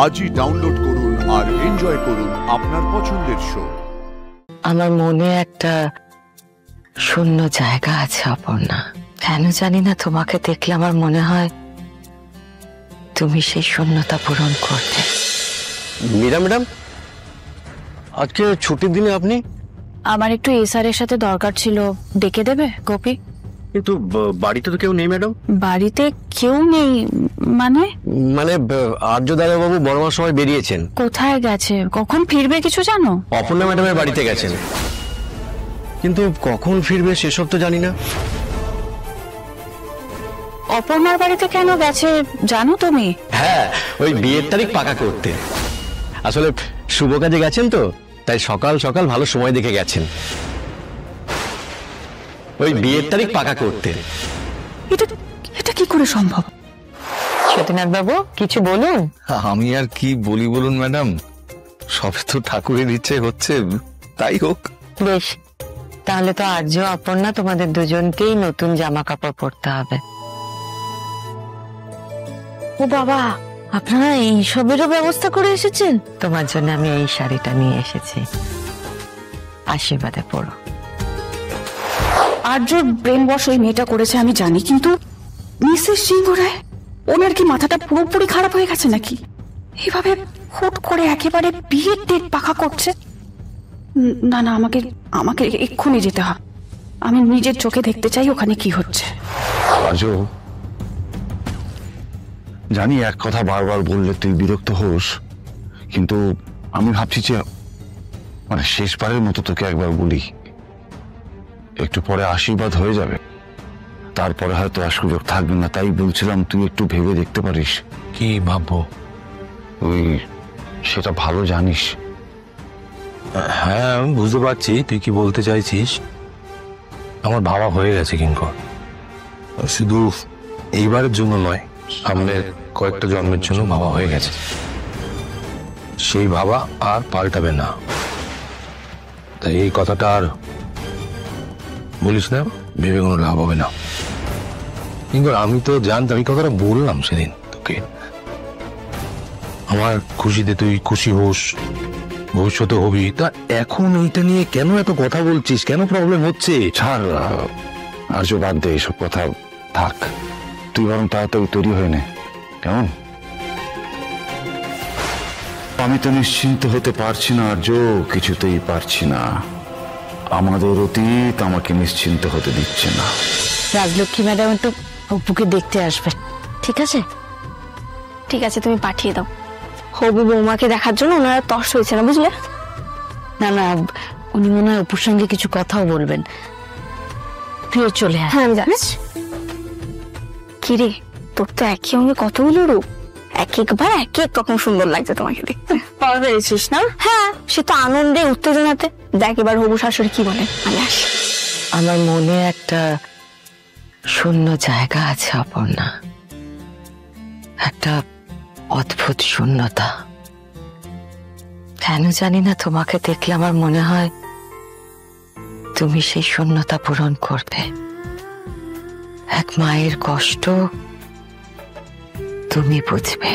আজই ডাউনলোড করুন আর এনজয় করুন আপনার পছন্দের শো। আমার মনে একটা শূন্য জায়গা আছে অপর্ণা। কেন জানি না, তোমাকে দেখলে আমার মনে হয় তুমি সেই শূন্যতা পূরণ করবে। ম্যাডাম, আজকে ছুটির দিনে আপনি? আমার একটু এসআর এর সাথে দরকার ছিল, ডেকে দেবে গোপী? কিন্তু বাড়িতে তো কেউ নেই ম্যাডাম। বাড়িতে কেউ নেই মানে? আর্য দাদাবাবু বড়মার সময় বেরিয়েছেন। কোথায় গেছে, কখন ফিরবে কিছু জানো? অপর্ণা ম্যাডামের বাড়িতে গেছেন, কিন্তু কখন ফিরবে সেসব তো জানি না। অপর্ণার বাড়িতে কেন গেছে জানো তুমি? হ্যাঁ, ওই বিয়ের তারিখ পাকা করতে। আসলে শুভ কাজে গেছেন তো, তাই সকাল সকাল ভালো সময় দেখে গেছেন। ওই বিয়ের তারিখ পাকা করতে। এটা কি করে সম্ভব? সতীনাথ বাবু কিছু বলুন। আমি আর কি বলি বলুন ম্যাডাম, সব তো ঠাকুরের ইচ্ছে হচ্ছে, তাই হোক। বেশ, তাহলে তো আর্য অপর্ণা তোমাদের দুজনকেই নতুন জামা কাপড় পরতে হবে। ও বাবা, আপনারা এই সবেরও ব্যবস্থা করে এসেছেন? তোমার জন্য আমি এই শাড়িটা নিয়ে এসেছি, আশীর্বাদে পরো। আর্যর ব্রেন ওয়াশ ওই মেয়েটা করেছে আমি জানি, কিন্তু মিসেস সিংহ রায়, ওনার কি মাথাটা পুরোপুরি খারাপ হয়ে গেছে নাকি? এইভাবে হুট করে একেবারে বিয়ের ডেট পাকা করছে। না না, আমাকে এক্ষুনি যেতে হবে। আমি নিজের চোখে দেখতে চাই ওখানে কি হচ্ছে। আজও জানি এক কথা বারবার বললে তুই বিরক্ত হোস, কিন্তু আমি ভাবছি যে শেষবারের মতো তোকে একবার বলি, একটু পরে আশীর্বাদ হয়ে যাবে, তারপরে হয়তো আর সুযোগ থাকবে না। তাই বলছিলাম তুই একটু ভেবে দেখতে পারিস। কি ভাববো? তুই সেটা ভালো জানিস। হ্যাঁ, আমি বুঝতে পারছি তুই কি বলতে চাইছিস। আমার ভাবা হয়ে গেছে কিঙ্কর, শুধু এইবারের জন্য নয়, সামনের কয়েকটা জন্মের জন্য ভাবা হয়ে গেছে। সেই ভাবা আর পাল্টাবে না, তাই এই কথাটা আর বলিস না, ভেবে কোনো লাভ হবে না। কিঙ্কর, আমি তো জানতাম, এই কথাটা বললাম সেদিন তোকে, আমার খুশিতে তুই খুশি হোস, ভবিষ্যতে হবি। তা এখন এইটা নিয়ে কেন এত কথা বলছিস? কেন প্রবলেম হচ্ছে? ছাড় আর্য, বাদ দে এইসব কথা, থাক। তুই বরং তাড়াতাড়ি তৈরি হয়ে নে, কেমন? আমি তো নিশ্চিন্ত হতে পারছি না আর্য, কিছুতেই পারছি না। আমাদের অতীত আমাকে নিশ্চিন্ত হতে দিচ্ছে না। রাজলক্ষ্মী ম্যাডাম একটু অপুকে দেখতে আসবে, ঠিক আছে? ঠিক আছে, তুমি পাঠিয়ে দাও। হবু বৌমাকে দেখার জন্য ওনারা তর্স হয়েছে না, বুঝলে? না না, উনি মনে হয় অপুর সঙ্গে কিছু কথাও বলবেন। তুই চলে আয়। হ্যাঁ, আমি জানিস। কিরে, তোর তো একই সঙ্গে কতগুলো রূপ, এক একবার এক এক রকম সুন্দর লাগছে তোমাকে দেখতে। পাওয়া পেরেছিস না? হ্যাঁ, সে তো আনন্দে উত্তেজনাতে। দেখ এবার হবু শাশুড়ি কি বলে। আমি আসি। আমার মনে একটা শূন্য জায়গা আছে অপর্ণা, একটা অদ্ভুত শূন্যতা। কেন জানি না, তোমাকে দেখলে আমার মনে হয় তুমি সেই শূন্যতা পূরণ করবে। এক মায়ের কষ্ট তুমি বুঝবে।